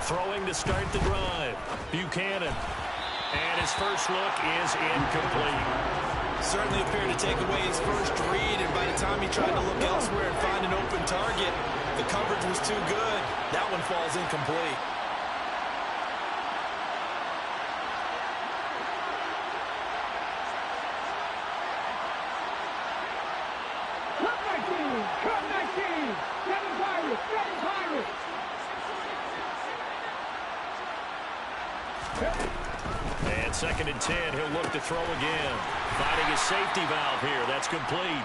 Throwing to start the drive. Buchanan. And his first look is incomplete. Certainly appeared to take away his first read, and by the time he tried to look elsewhere and find an open target, the coverage was too good. That one falls incomplete. And 2nd and 10, he'll look to throw again. Finding his safety valve here. That's complete.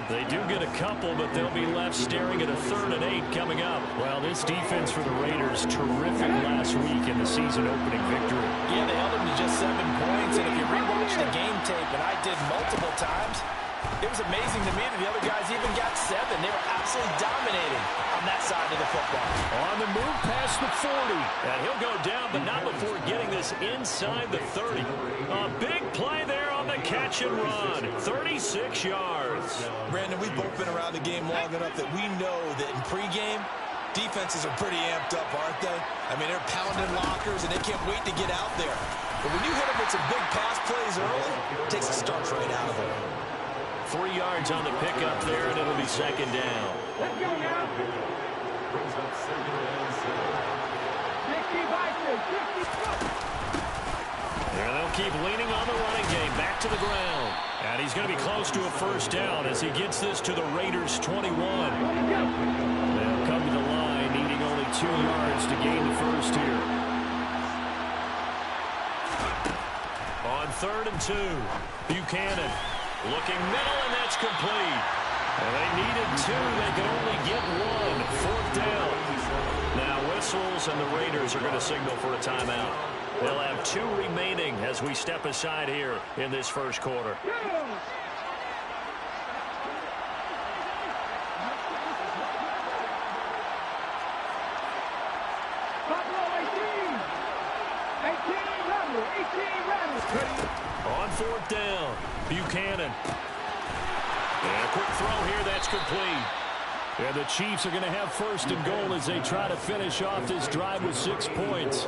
They do get a couple, but they'll be left staring at a 3rd and 8 coming up. Well, this defense for the Raiders, terrific last week in the season-opening victory. Yeah, they held them to just 7 points, and if you rewatch the game tape, and I did multiple times, it was amazing to me that the other guys even got 7. They were absolutely dominating on that side of the football. On the move past the 40. And he'll go down, but not before getting this inside the 30. A big play there on the catch and run. 36 yards. Brandon, we've both been around the game long enough that we know that in pregame, defenses are pretty amped up, aren't they? I mean, they're pounding lockers, and they can't wait to get out there. But when you hit them with some big pass plays early, it takes the starch right out of them. 3 yards on the pickup there, and it'll be 2nd down. Let's go now. And they'll keep leaning on the running game. Back to the ground. And he's going to be close to a 1st down as he gets this to the Raiders' 21. They'll come to the line, needing only 2 yards to gain the 1st here. On 3rd and 2, Buchanan. Looking middle, and that's complete. And they needed 2. They could only get 1. 4th down. Now whistles, and the Raiders are going to signal for a timeout. They'll have 2 remaining as we step aside here in this 1st quarter. On 4th down, Buchanan. And a quick throw here, that's complete. And the Chiefs are going to have 1st and goal as they try to finish off this drive with 6 points.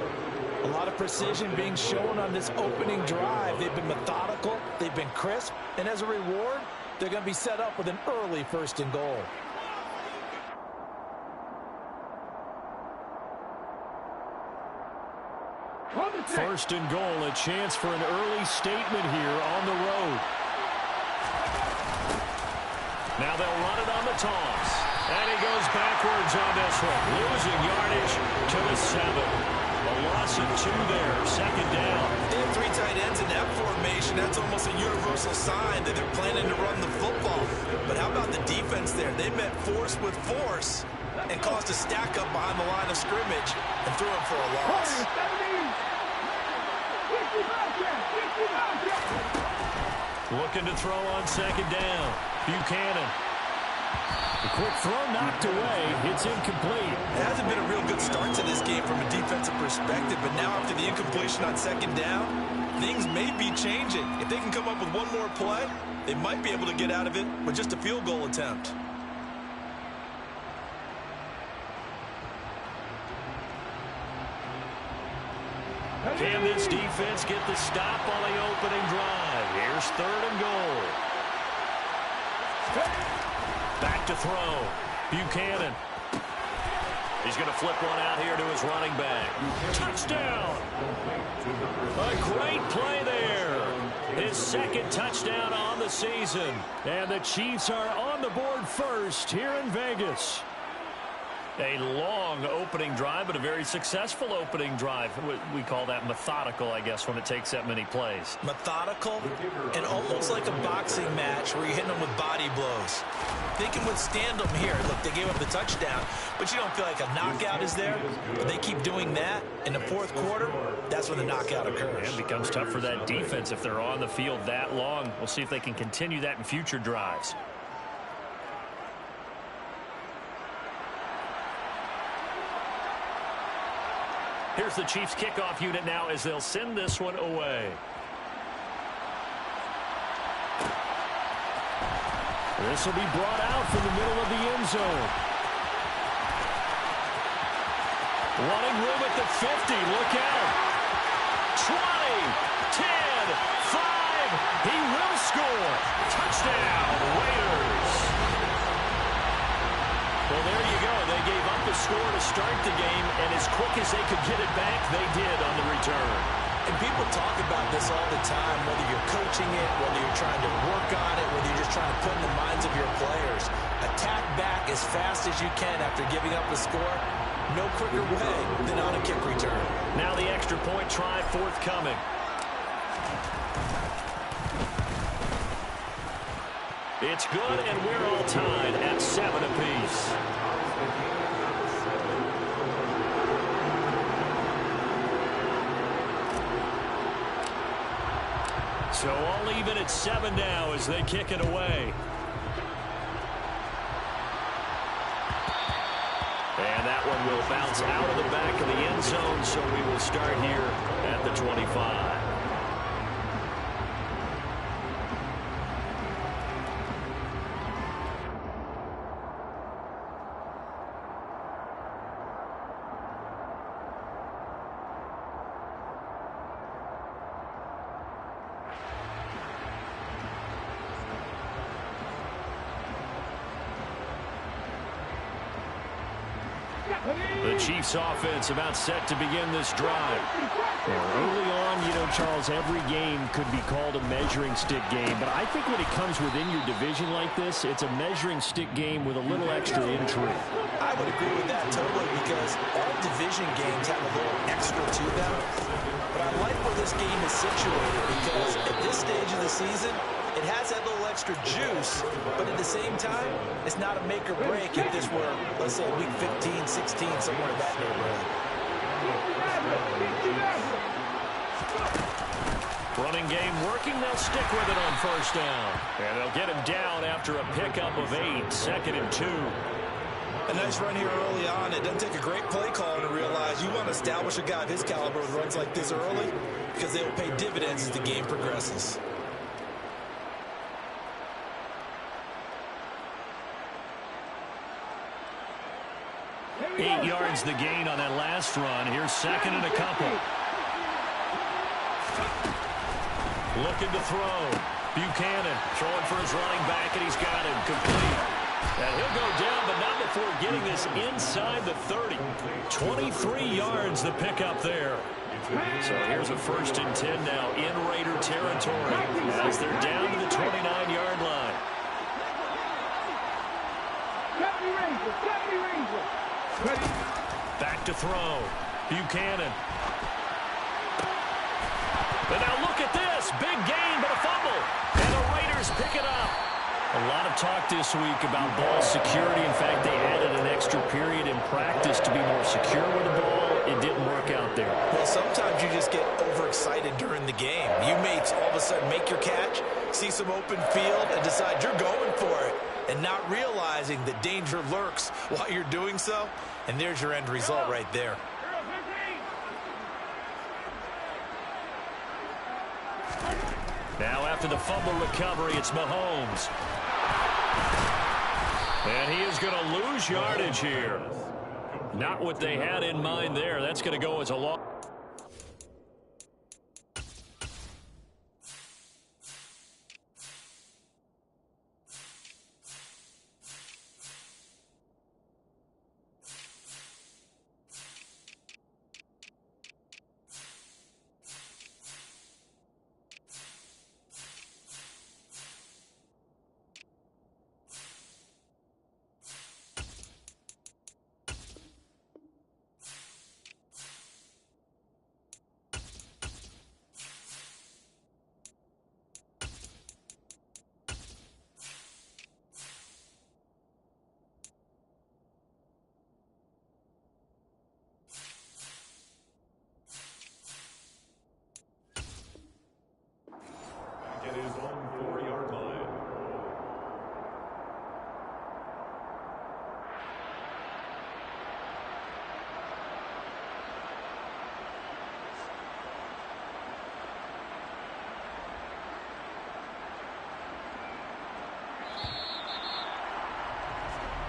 A lot of precision being shown on this opening drive. They've been methodical, they've been crisp, and as a reward, they're going to be set up with an early 1st and goal. First and goal, a chance for an early statement here on the road. Now they'll run it on the toss. And he goes backwards on this one. Losing yardage to the 7. A loss of 2 there. 2nd down. They have 3 tight ends in that formation. That's almost a universal sign that they're planning to run the football. But how about the defense there? They met force with force and caused a stack up behind the line of scrimmage and threw him for a loss. Looking to throw on 2nd down. Buchanan. The quick throw knocked away. It's incomplete. It hasn't been a real good start to this game from a defensive perspective, but now after the incompletion on 2nd down, things may be changing. If they can come up with one more play, they might be able to get out of it with just a field goal attempt. Can this defense get the stop on the opening drive? Here's 3rd and goal. Back to throw. Buchanan. He's going to flip one out here to his running back. Touchdown! A great play there. His 2nd touchdown on the season. And the Chiefs are on the board first here in Vegas. A long opening drive, but a very successful opening drive. We call that methodical, I guess, when it takes that many plays. Methodical and almost like a boxing match where you're hitting them with body blows. They can withstand them here. Look, they gave up the touchdown, but you don't feel like a knockout is there. But they keep doing that in the 4th quarter. That's when the knockout occurs. It becomes tough for that defense if they're on the field that long. We'll see if they can continue that in future drives. Here's the Chiefs kickoff unit now as they'll send this one away. This will be brought out from the middle of the end zone. Running room at the 50. Look out. 20, 10, 5. He will score. Touchdown, Raiders. Well, there you go. They gave up the score to start the game, and as quick as they could get it back, they did on the return. And people talk about this all the time, whether you're coaching it, whether you're trying to work on it, whether you're just trying to put in the minds of your players. Attack back as fast as you can after giving up a score. No quicker way than on a kick return. Now the extra point try forthcoming. It's good, and we're all tied at 7 apiece. So all even at 7 now as they kick it away. And that one will bounce out of the back of the end zone, so we will start here at the 25. The Chiefs offense about set to begin this drive. Well, early on, you know, Charles, every game could be called a measuring stick game. But I think when it comes within your division like this, it's a measuring stick game with a little extra intrigue. I would agree with that totally because all division games have a little extra to them. But I like where this game is situated because at this stage of the season, it has that little extra juice, but at the same time, it's not a make or break if this were, let's say, week 15, 16, somewhere in that neighborhood. Running game working. They'll stick with it on first down. And they'll get him down after a pickup of 8, 2nd and 2. A nice run here early on. It doesn't take a great play caller to realize you want to establish a guy of his caliber with runs like this early because they will pay dividends as the game progresses. 8 yards the gain on that last run. Here's 2nd and a couple. Looking to throw. Buchanan throwing for his running back, and he's got him complete. And he'll go down, but not before getting this inside the 30. 23 yards the pickup there. So here's a 1st and 10 now in Raider territory as they're down to the 29-yard line. Back to throw. Buchanan. But now look at this. Big gain, but a fumble. And the Raiders pick it up. A lot of talk this week about ball security. In fact, they added an extra period in practice to be more secure with the ball. It didn't work out there. Well, sometimes you just get overexcited during the game. You may all of a sudden make your catch, see some open field, and decide you're going for it, and not realizing that danger lurks while you're doing so. And there's your end result right there. Now after the fumble recovery, it's Mahomes. And he is going to lose yardage here. Not what they had in mind there. That's going to go as a loss.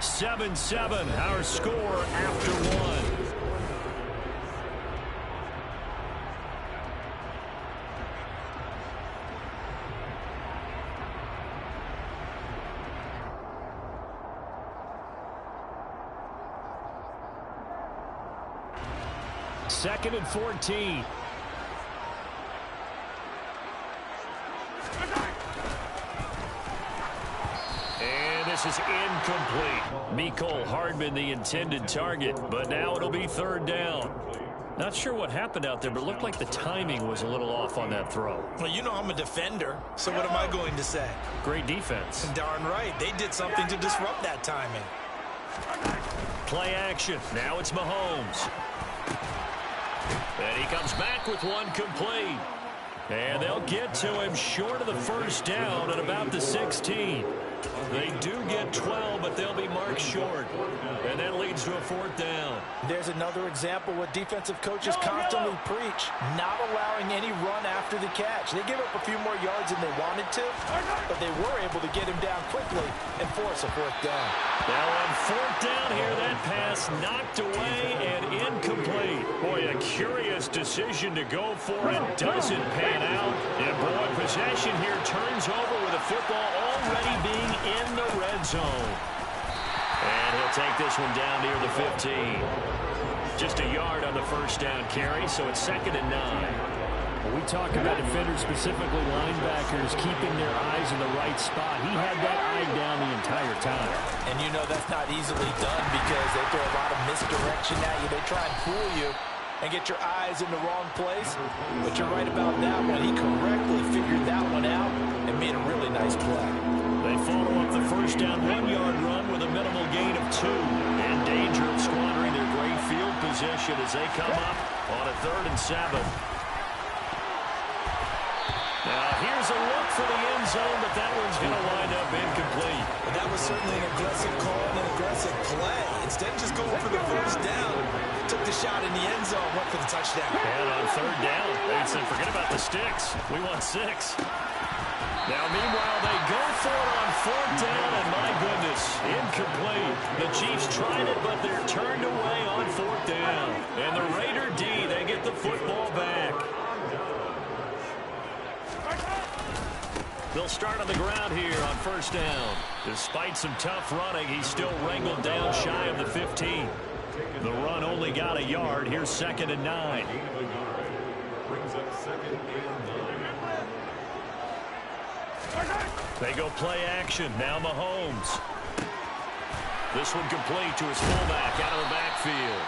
7-7, our score after one. Second and 14. And this is incomplete. Mecole Hardman, the intended target, but now it'll be third down. Not sure what happened out there, but it looked like the timing was a little off on that throw. Well, you know I'm a defender, so what am I going to say? Great defense. Darn right. They did something to disrupt that timing. Play action. Now it's Mahomes. And he comes back with one complete. And they'll get to him short of the first down at about the 16. They do get 12, but they'll be marked short. And that leads to a fourth down. There's another example what defensive coaches constantly preach, not allowing any run after the catch. They gave up a few more yards than they wanted to, but they were able to get him down quickly and force a fourth down. Now on fourth down here, that pass knocked away and incomplete. Boy, a curious decision to go for it. Doesn't pan out. And boy, possession here turns over with the football already being in the red zone. And he'll take this one down near the 15. Just a yard on the first down carry, so it's 2nd and 9. When we talk about defenders, specifically linebackers, keeping their eyes in the right spot, he had that eye down the entire time. And you know that's not easily done because they throw a lot of misdirection at you. They try and fool you and get your eyes in the wrong place. But you're right about that one. He correctly figured that one out and made a really nice play. They follow up the first down 1-yard run with a minimal gain of 2. In danger of squandering their great field position as they come up on a 3rd and 7. Now here's a look for the end zone, but that one's going to wind up incomplete. But that was certainly an aggressive call and an aggressive play. Instead of just going for the first down, took the shot in the end zone, went for the touchdown. And on 3rd down, they said, forget about the sticks. We want 6. Now, meanwhile, they go for it on 4th down, and my goodness, incomplete. The Chiefs tried it, but they're turned away on 4th down. And the Raider D, they get the football back. They'll start on the ground here on 1st down. Despite some tough running, he's still wrangled down shy of the 15. The run only got a yard. Here's 2nd and 9. Brings up 2nd and 9. They go play action. Now Mahomes. This one complete to his fullback out of the backfield.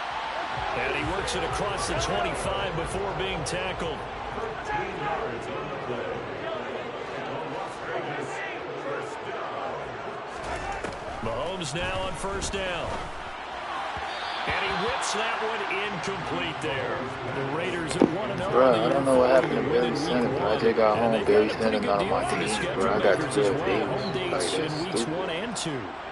And he works it across the 25 before being tackled. 13 yards on the play. Las Vegas first down. Mahomes now on 1st down. And he whips that one incomplete there. The Raiders at 1-0. Bro, I don't know what happened to Billy Center, but I just got home, Billy Center not on my team, bro. I got the good beat. Like, in weeks stupid. 1 and 2.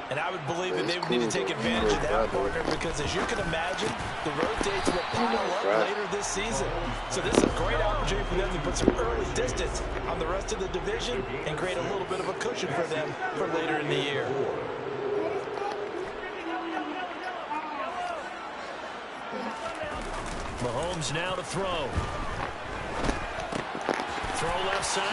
And I would believe that they would need to take advantage of that, partner, because as you can imagine, the road dates will pile up later this season. So this is a great opportunity for them to put some early distance on the rest of the division and create a little bit of a cushion for them for later in the year. Mahomes now to throw. Throw left side.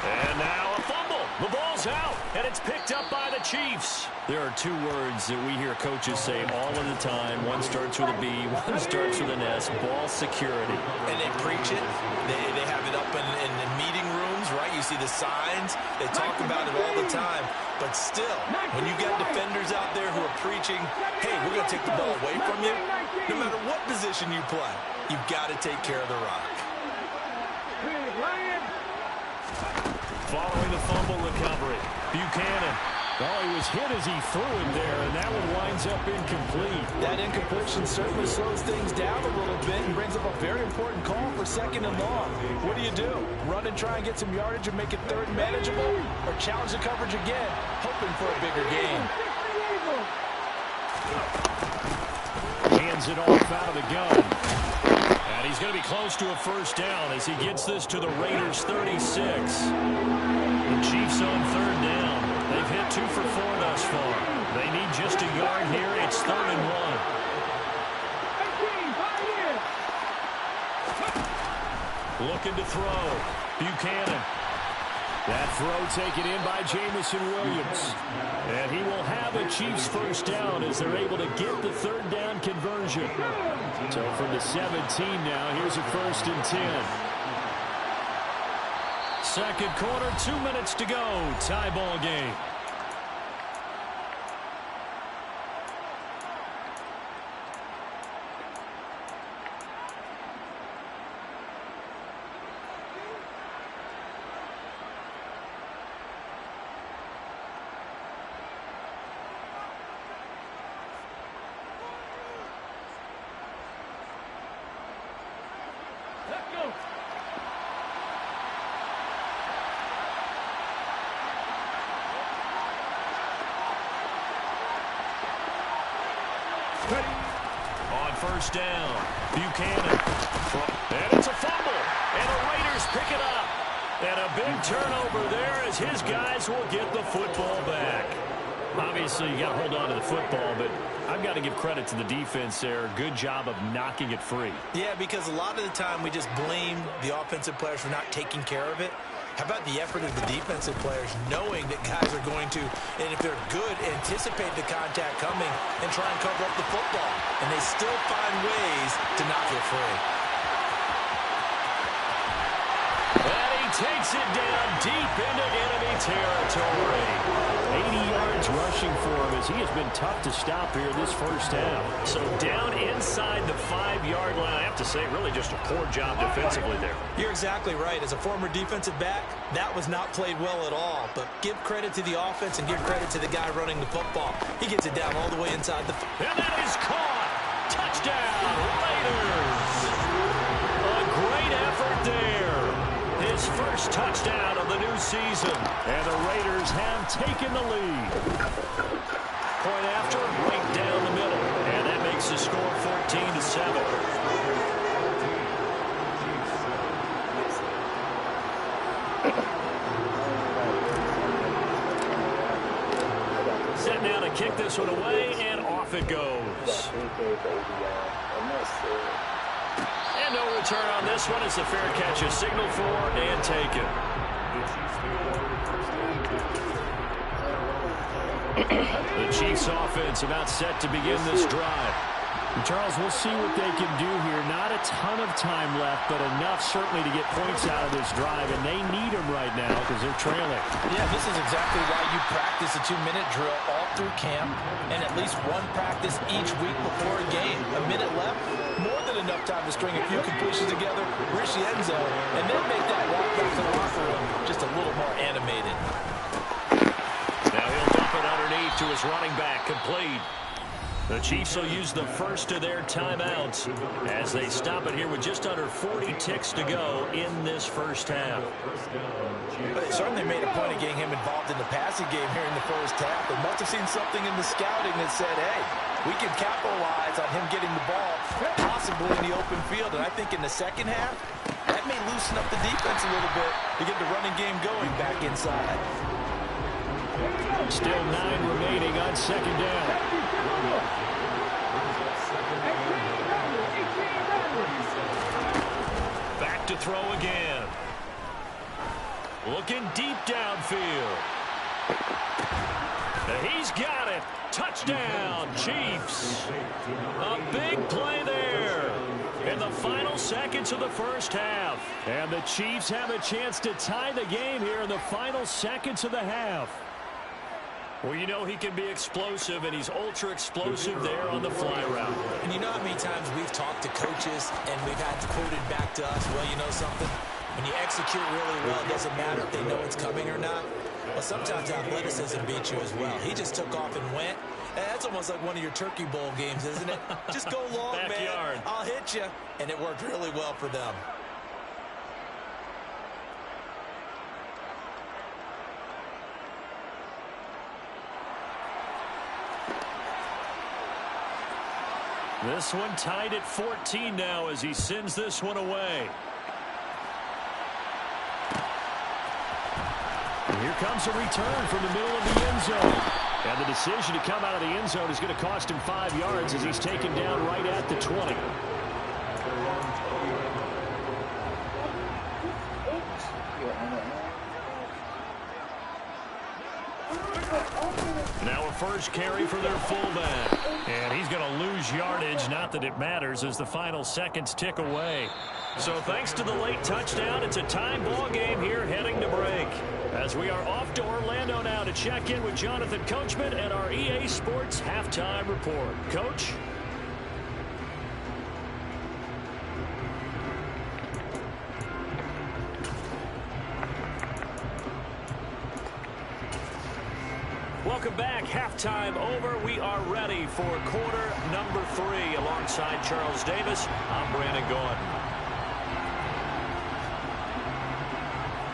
And now a fumble. The ball's out. And it's picked up by the Chiefs. There are 2 words that we hear coaches say all of the time. One starts with a B, one starts with an S. Ball security. And they preach it. They have it up in meeting rooms, right? You see the signs. They talk about it all the time. But still, when you got defenders out there who are preaching, hey, we're going to take the ball away from you, no matter what position you play, you've got to take care of the rock. Following the fumble recovery, Buchanan. Oh, he was hit as he threw it there, and that one winds up incomplete. That incompletion certainly slows things down a little bit and brings up a very important call for 2nd and long. What do? Run and try and get some yardage and make it 3rd manageable, or challenge the coverage again, hoping for a bigger gain? Hands it off out of the gun. And he's going to be close to a 1st down as he gets this to the Raiders' 36. The Chiefs on 3rd down. They've hit 2 for 4 thus far. They need just a scoring here. It's 3rd and 1. Looking to throw. Buchanan. That throw taken in by Jamison Williams. And he will have a Chiefs first down as they're able to get the 3rd down conversion. So from the 17 now, here's a 1st and 10. Second quarter, 2 minutes to go. Tie ball game. On first down, Buchanan. And it's a fumble. And the Raiders pick it up. And a big turnover there as his guys will get the football back. Obviously, you got to hold on to the football, but I've got to give credit to the defense there. Good job of knocking it free. Yeah, because a lot of the time we just blame the offensive players for not taking care of it. How about the effort of the defensive players knowing that guys are going to, and if they're good, anticipate the contact coming and try and cover up the football. And they still find ways to knock it free. And he takes it down deep into enemy territory. 80 yards rushing for him as he has been tough to stop here this first half. So down inside the 5-yard line. I have to say, really just a poor job defensively there. You're exactly right. As a former defensive back, that was not played well at all. But give credit to the offense and give credit to the guy running the football. He gets it down all the way inside the... And that is caught. Touchdown, Raiders. A great effort there. His first touchdown of the new season. And the Raiders have taken the lead. Point after, right down the middle. And that makes the score 14-7. Set now to kick this one away, and off it goes. And no return on this one. It's a fair catch, a signal for and taken. The Chiefs offense about set to begin this drive. And Charles, we'll see what they can do here. Not a ton of time left, but enough certainly to get points out of this drive, and they need them right now because they're trailing. Yeah, this is exactly why you practice a 2-minute drill all through camp and at least one practice each week before a game. A minute left, more than enough time to string a few completions together, reach the end zone, and then make that walk back to the locker room just a little more animated. Now he'll dump it underneath to his running back, complete. The Chiefs will use the first of their timeouts as they stop it here with just under 40 ticks to go in this first half. But they certainly made a point of getting him involved in the passing game here in the first half. They must have seen something in the scouting that said, hey, we can capitalize on him getting the ball, possibly in the open field. And I think in the second half, that may loosen up the defense a little bit to get the running game going back inside. Still 9 remaining on second down. Back to throw again. Looking deep downfield. He's got it. Touchdown, Chiefs. A big play there in the final seconds of the first half. And the Chiefs have a chance to tie the game here in the final seconds of the half. Well, you know he can be explosive, and he's ultra-explosive there on the fly route. And you know how many times we've talked to coaches and we've had to quote it back to us, well, you know something? When you execute really well, it doesn't matter if they know it's coming or not. Well, sometimes athleticism beats you as well. He just took off and went. And that's almost like one of your Turkey Bowl games, isn't it? Just go long, Backyard. man. I'll hit you. And it worked really well for them. This one tied at 14 now as he sends this one away. And here comes a return from the middle of the end zone. And the decision to come out of the end zone is going to cost him 5 yards as he's taken down right at the 20. Now a first carry for their fullback. And he's going to lose yardage. Not that it matters as the final seconds tick away. So thanks to the late touchdown, it's a tie ball game here heading to break. As we are off to Orlando now to check in with Jonathan Coachman and our EA Sports Halftime Report. Coach? Welcome back. Halftime over. We are ready for quarter number 3. Alongside Charles Davis, I'm Brandon Gordon.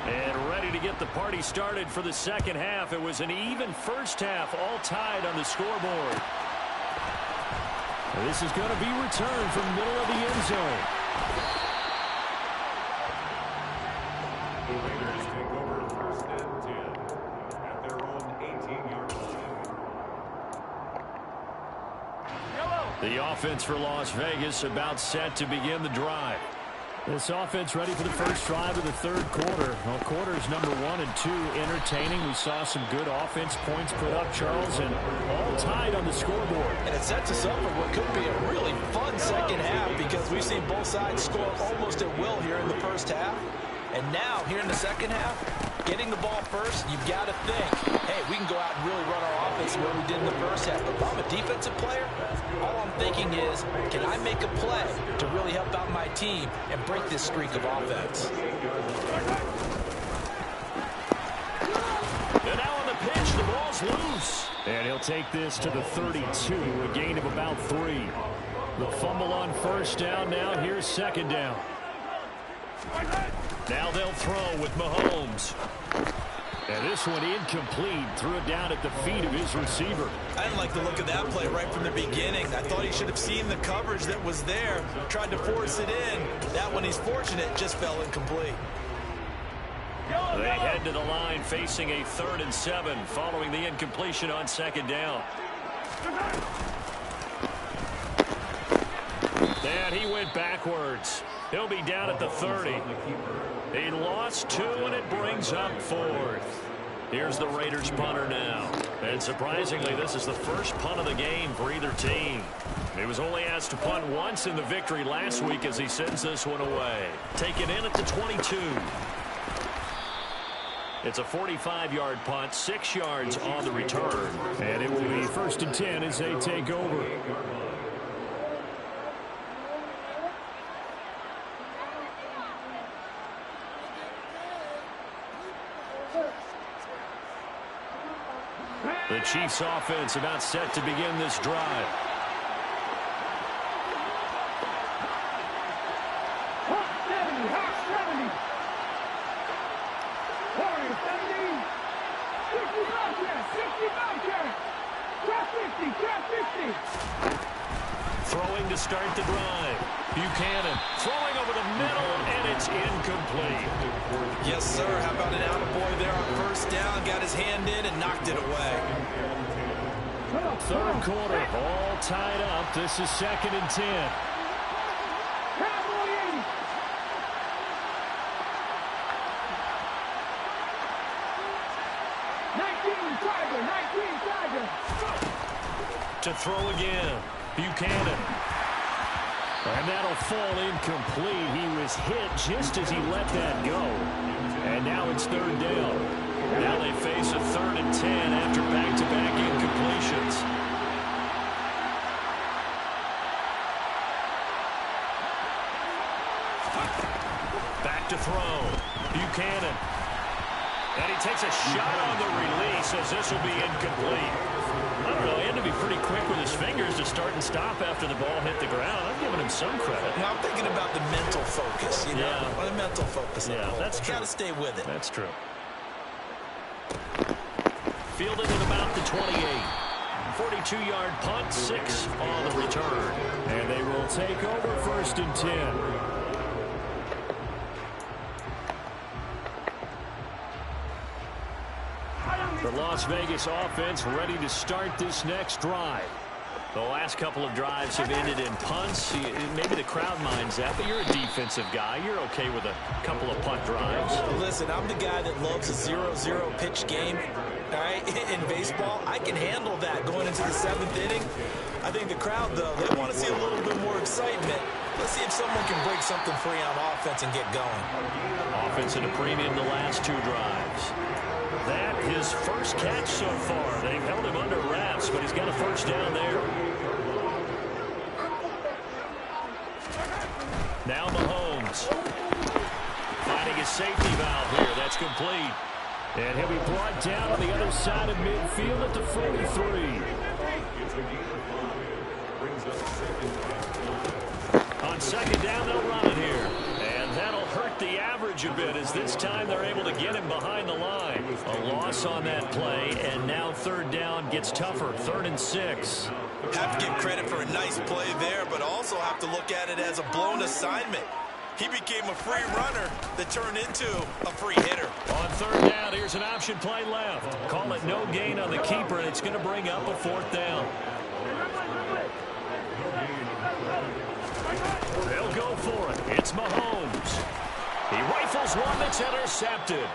And ready to get the party started for the second half. It was an even first half, all tied on the scoreboard. This is going to be returned from the middle of the end zone. The Raiders take over first and 10 at their own 18-yard line. The offense for Las Vegas about set to begin the drive. This offense ready for the first drive of the third quarter. Well, quarters number 1 and 2 entertaining. We saw some good offense points put up, Charles, and all tied on the scoreboard. And it sets us up for what could be a really fun second half because we've seen both sides score almost at will here in the first half. And now, here in the second half, getting the ball first, you've got to think, hey, we can go out and really run our offense the way we did in the first half. But if I'm a defensive player, all I'm thinking is, can I make a play to really help out my team and break this streak of offense? And now on the pitch, the ball's loose. And he'll take this to the 32, a gain of about 3. The fumble on first down. Now here's second down. Now they'll throw with Mahomes. And this one incomplete. Threw it down at the feet of his receiver. I didn't like the look of that play right from the beginning. I thought he should have seen the coverage that was there. Tried to force it in. That one, he's fortunate, just fell incomplete. They head to the line facing a 3rd and 7 following the incompletion on second down. And he went backwards. He'll be down at the 30. He lost 2, and it brings up 4th. Here's the Raiders punter now. And surprisingly, this is the first punt of the game for either team. He was only asked to punt once in the victory last week as he sends this one away. Taken in at the 22. It's a 45-yard punt, 6 yards on the return. And it will be 1st and 10 as they take over. The Chiefs offense about set to begin this drive. Throwing to start the drive. Buchanan throwing over the middle, and it's incomplete. Yes, sir. How about an attaboy there on first down? Got his hand in and knocked it away. Third quarter, all tied up. This is 2nd and 10. To throw again, Buchanan. And that'll fall incomplete. He was hit just as he let that go. And now it's 3rd down. Now they face a 3rd and 10 after back-to-back incompletions. Back to throw. Buchanan. And he takes a shot on the release as this will be incomplete. I don't know, he had to be pretty quick with his fingers to start and stop after the ball hit the ground. I'm giving him some credit. Now, I'm thinking about the mental focus, you know? Yeah. The mental focus. Yeah, that's true. Got to stay with it. That's true. Fielded at about the 28. 42-yard punt, 6 on the return. And they will take over 1st and 10. The Las Vegas offense ready to start this next drive. The last couple of drives have ended in punts. Maybe the crowd minds that, but you're a defensive guy. You're okay with a couple of punt drives. Listen, I'm the guy that loves a 0-0 pitch game. All right, in baseball, I can handle that going into the 7th inning. I think the crowd, though, they want to see a little bit more excitement. Let's see if someone can break something free on offense and get going. Offense at a premium the last 2 drives. That his first catch so far. They've held him under wraps, but he's got a first down there. Now Mahomes. Finding his safety valve here. That's complete. And he'll be brought down on the other side of midfield at the 43. On second down, they'll run it here. And that'll hurt the average a bit as this time they're able to get him behind the line. A loss on that play, and now 3rd down gets tougher. 3rd and 6. Have to give credit for a nice play there, but also have to look at it as a blown assignment. He became a free runner that turned into a free hitter. On 3rd down, here's an option play left. Call it no gain on the keeper, and it's going to bring up a 4th down. They'll go for it. It's Mahomes. He rifles one that's intercepted.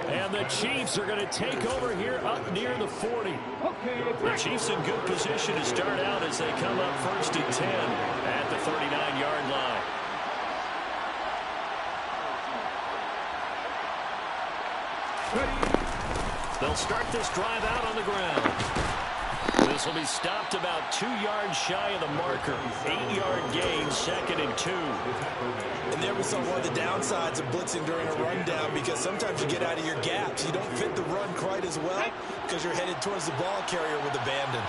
And the Chiefs are going to take over here up near the 40. The Chiefs in good position to start out as they come up 1st and 10 at the 39-yard line. They'll start this drive out on the ground. This will be stopped about 2 yards shy of the marker. 8-yard gain, 2nd and 2. And there we saw one of the downsides of blitzing during a rundown, because sometimes you get out of your gaps. You don't fit the run quite as well because you're headed towards the ball carrier with abandon.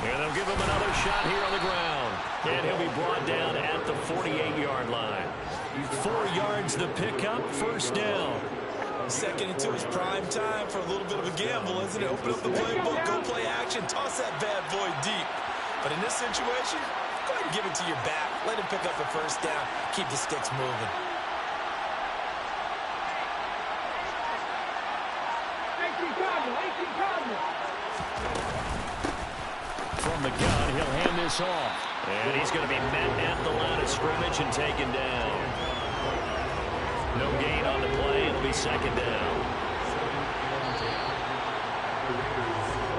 And they'll give him another shot here on the ground. And he'll be brought down at the 48-yard line. 4 yards the pickup, 1st down. 2nd and 2 is prime time for a little bit of a gamble, isn't it? Open up the playbook, go play action, toss that bad boy deep. But in this situation, go ahead and give it to your back. Let him pick up a 1st down. Keep the sticks moving. From the gun, he'll hand this off. And he's going to be met at the line of scrimmage and taken down. No gain on the play. It'll be 2nd down.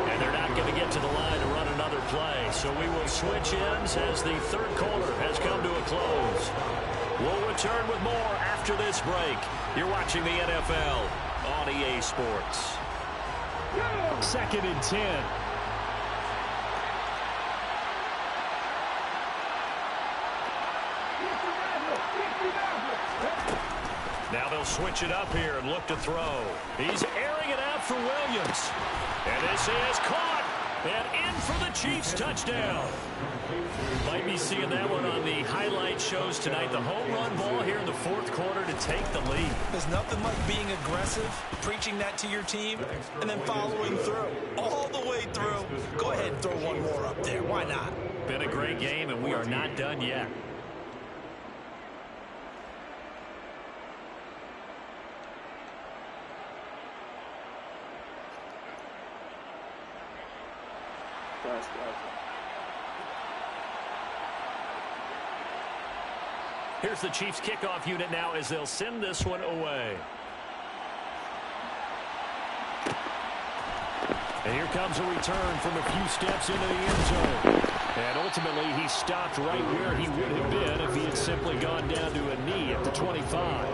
And they're not going to get to the line to run another play. So we will switch ends as the 3rd quarter has come to a close. We'll return with more after this break. You're watching the NFL on EA Sports. 2nd and 10. Now they'll switch it up here and look to throw. He's airing it out for Williams. And this is caught. And in for the Chiefs touchdown. Might be seeing that one on the highlight shows tonight. The home run ball here in the 4th quarter to take the lead. There's nothing like being aggressive, preaching that to your team, and then following through. All the way through. Go ahead and throw one more up there. Why not? Been a great game, and we are not done yet. Here's the Chiefs kickoff unit now as they'll send this one away. And here comes a return from a few steps into the end zone. And ultimately he stopped right where he would have been if he had simply gone down to a knee at the 25.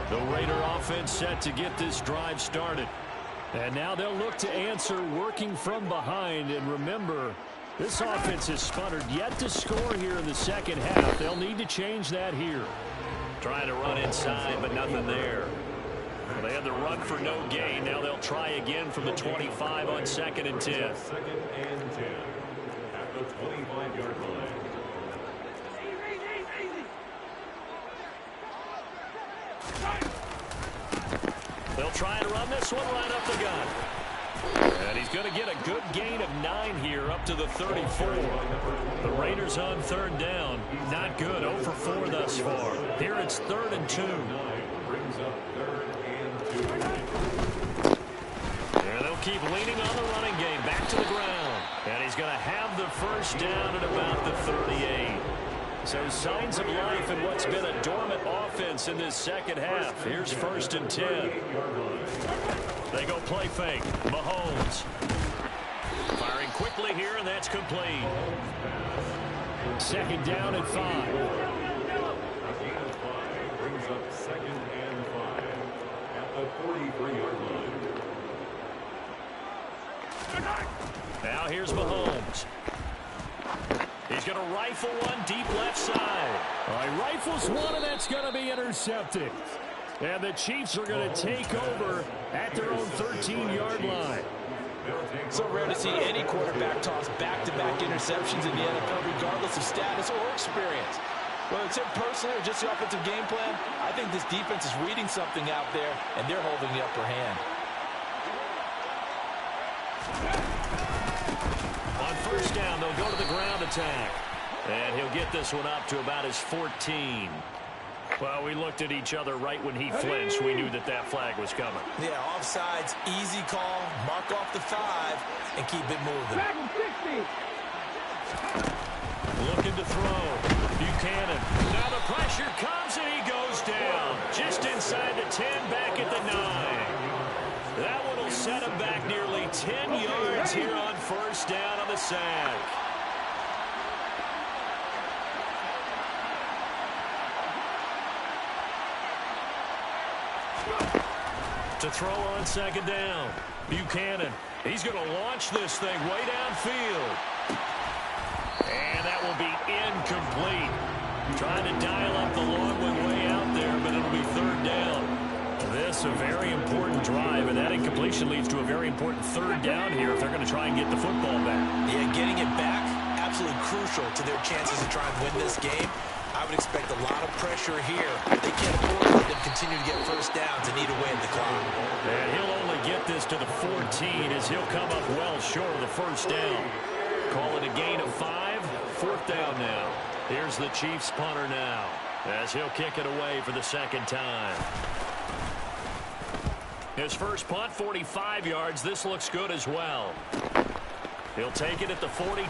The Raider offense set to get this drive started. And now they'll look to answer working from behind. And remember, this offense has sputtered yet to score here in the 2nd half. They'll need to change that here. Trying to run inside, but nothing there. Well, they had the run for no gain. Now they'll try again from the 25 on 2nd and 10. 2nd and 10 at the 25-yard line. They'll try and run this one right up the gut. And he's going to get a good gain of 9 here up to the 34. The Raiders on third down. Not good. 0 for 4 thus far. Here it's 3rd and 2. Brings up 3rd and 2. And they'll keep leaning on the running game. Back to the ground. And he's going to have the first down at about the 38. So signs of life in what's been a dormant offense in this second half. Here's 1st and 10. They go play fake. Mahomes. Firing quickly here, and that's complete. 2nd down and 5. Brings up 2nd and 5 at the 43-yard line. Now here's Mahomes. He's going to rifle one deep left side. All right, rifles one, and that's going to be intercepted. And the Chiefs are going to take over at their own 13-yard line. So rare to see any quarterback toss back-to-back interceptions in the NFL, regardless of status or experience. Whether it's him personally or just the offensive game plan, I think this defense is reading something out there, and they're holding the upper hand. On 1st down, they'll go to the ground attack. And he'll get this one up to about his 14. Well, we looked at each other right when he flinched. We knew that that flag was coming. Yeah, offsides, easy call, mark off the 5, and keep it moving. Looking to throw. Buchanan. Now the pressure comes, and he goes down. Just inside the 10, back at the 9. That one will set him back nearly 10 yards here on 1st down on the sack. To throw on 2nd down. Buchanan. He's going to launch this thing way downfield. And that will be incomplete. Trying to dial up the long one way out there, but it'll be 3rd down. This a very important drive, and that incompletion leads to a very important 3rd down here if they're going to try and get the football back. Yeah, getting it back, absolutely crucial to their chances to try and win this game. I would expect a lot of pressure here. They can't afford to let them continue to get 1st downs and eat away at the clock. And he'll only get this to the 14 as he'll come up well short of the 1st down. Call it a gain of 5. 4th down now. Here's the Chiefs punter now as he'll kick it away for the 2nd time. His first punt, 45 yards. This looks good as well. He'll take it at the 42.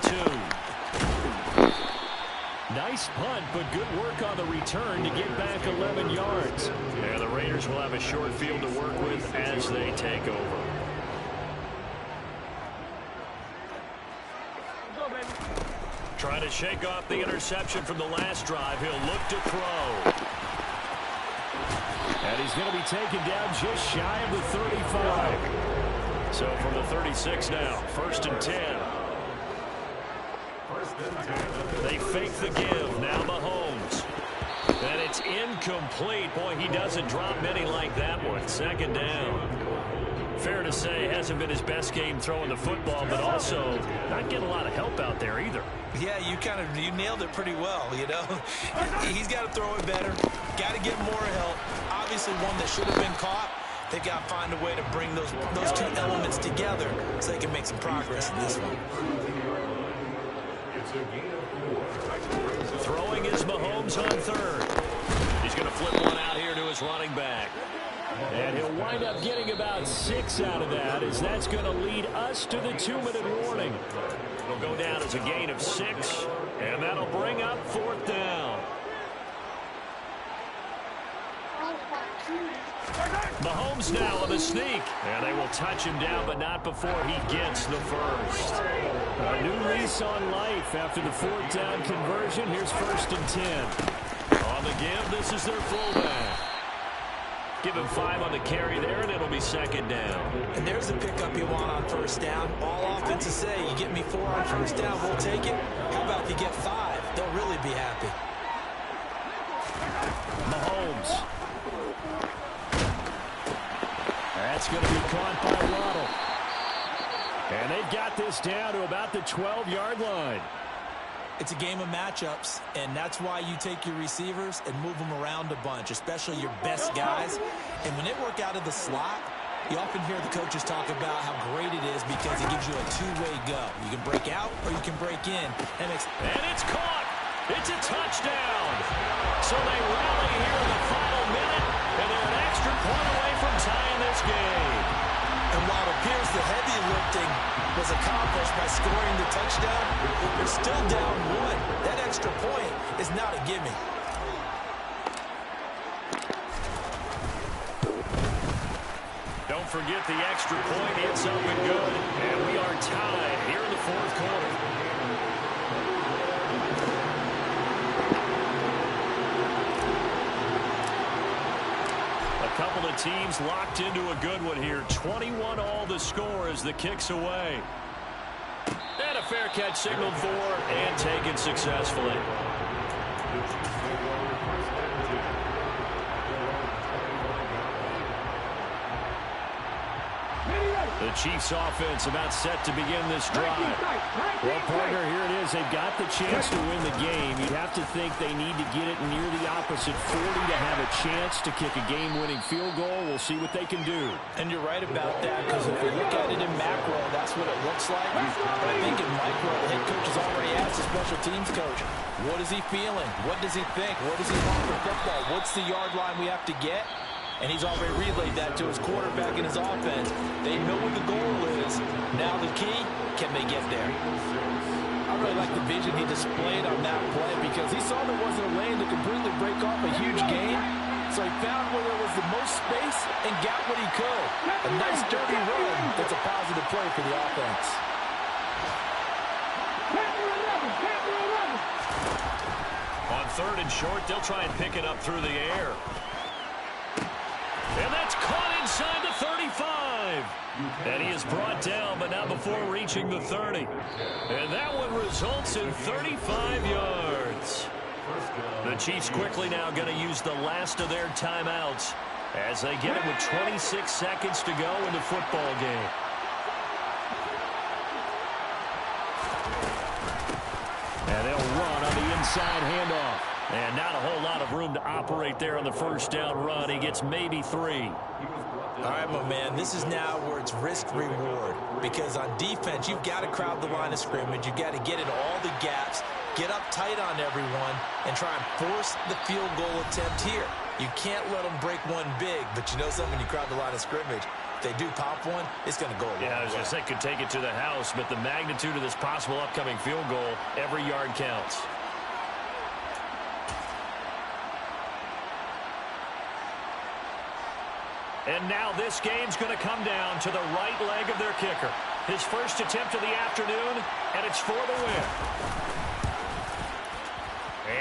Nice punt, but good work on the return to get back 11 yards. And the Raiders will have a short field to work with as they take over. Trying to shake off the interception from the last drive. He'll look to throw. And he's going to be taken down just shy of the 35. So from the 36 now, 1st and 10. They fake the give. Now Mahomes. And it's incomplete. Boy, he doesn't drop many like that one. 2nd down. Fair to say, hasn't been his best game throwing the football, but also not getting a lot of help out there either. Yeah, you nailed it pretty well, you know. He's got to throw it better. Got to get more help. Obviously one that should have been caught. They got to find a way to bring those two elements together so they can make some progress in this one. Throwing is Mahomes on 3rd. He's going to flip one out here to his running back. And he'll wind up getting about 6 out of that, as that's going to lead us to the 2-minute warning. It'll go down as a gain of 6, and that'll bring up 4th down. Mahomes now on the sneak. And they will touch him down, but not before he gets the first. A new lease on life after the 4th down conversion. Here's 1st and 10. On the give, this is their fullback. Give him 5 on the carry there, and it'll be 2nd down. And there's the pickup you want on 1st down. All offenses say, you get me 4 on 1st down, we'll take it. How about if you get 5? They'll really be happy. Mahomes. That's going to be caught by Waddle. And they've got this down to about the 12-yard line. It's a game of matchups, and that's why you take your receivers and move them around a bunch, especially your best guys. And when they work out of the slot, You often hear the coaches talk about how great it is because it gives you a two-way go. You can break out or you can break in. And it's caught. It's a touchdown. So they rally here in the final minute, and they're an extra point away from tying this game. And while it appears the heavy lifting was accomplished by scoring the touchdown, they're still down one. That extra point is not a gimme. Don't forget the extra point. It's up and good. And we are tied here in the fourth quarter. A couple of teams locked into a good one here. 21 all the score as the kick's away. And a fair catch signaled for and taken successfully. The Chiefs offense about set to begin this drive. Well, partner, here it is. They've got the chance to win the game. You'd have to think they need to get it near the opposite 40 to have a chance to kick a game-winning field goal. We'll see what they can do. And you're right about that, because if you look at it in macro, that's what it looks like. But I think in micro, the head coach has already asked the special teams coach, what is he feeling? What does he think? What does he want for football? What's the yard line we have to get? And he's already relayed that to his quarterback and his offense. They know what the goal is. Now the key, can they get there? I really like the vision he displayed on that play because he saw there wasn't a lane to completely break off a huge gain. So he found where there was the most space and got what he could. A nice dirty run that's a positive play for the offense. On third and short, they'll try and pick it up through the air. And that's caught inside the 35. And he is brought down, but not before reaching the 30. And that one results in 35 yards. The Chiefs quickly now going to use the last of their timeouts as they get it with 26 seconds to go in the football game. And they'll run on the inside handoff. And not a whole lot of room to operate there on the first down run. He gets maybe 3. All right, my man, this is now where it's risk-reward. Because on defense, you've got to crowd the line of scrimmage. You've got to get in all the gaps, get up tight on everyone, and try and force the field goal attempt here. You can't let them break one big, but you know something, when you crowd the line of scrimmage, if they do pop one, it's going to go a long way. Yeah, I was going to say, could take it to the house, but the magnitude of this possible upcoming field goal, every yard counts. And now this game's going to come down to the right leg of their kicker. His first attempt of the afternoon, and it's for the win.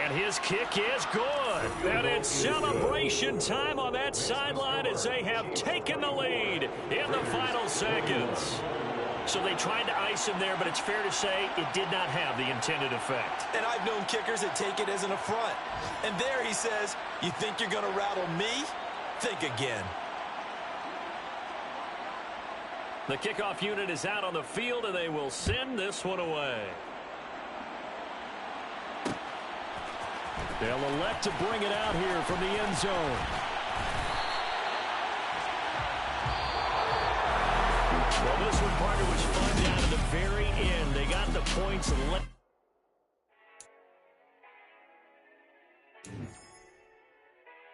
And his kick is good. And it's celebration time on that sideline as they have taken the lead in the final seconds. So they tried to ice him there, but it's fair to say it did not have the intended effect. And I've known kickers that take it as an affront. And there he says, you think you're going to rattle me? Think again. The kickoff unit is out on the field, and they will send this one away. They'll elect to bring it out here from the end zone. Well, this one, partner, was fun down to the very end. They got the points and let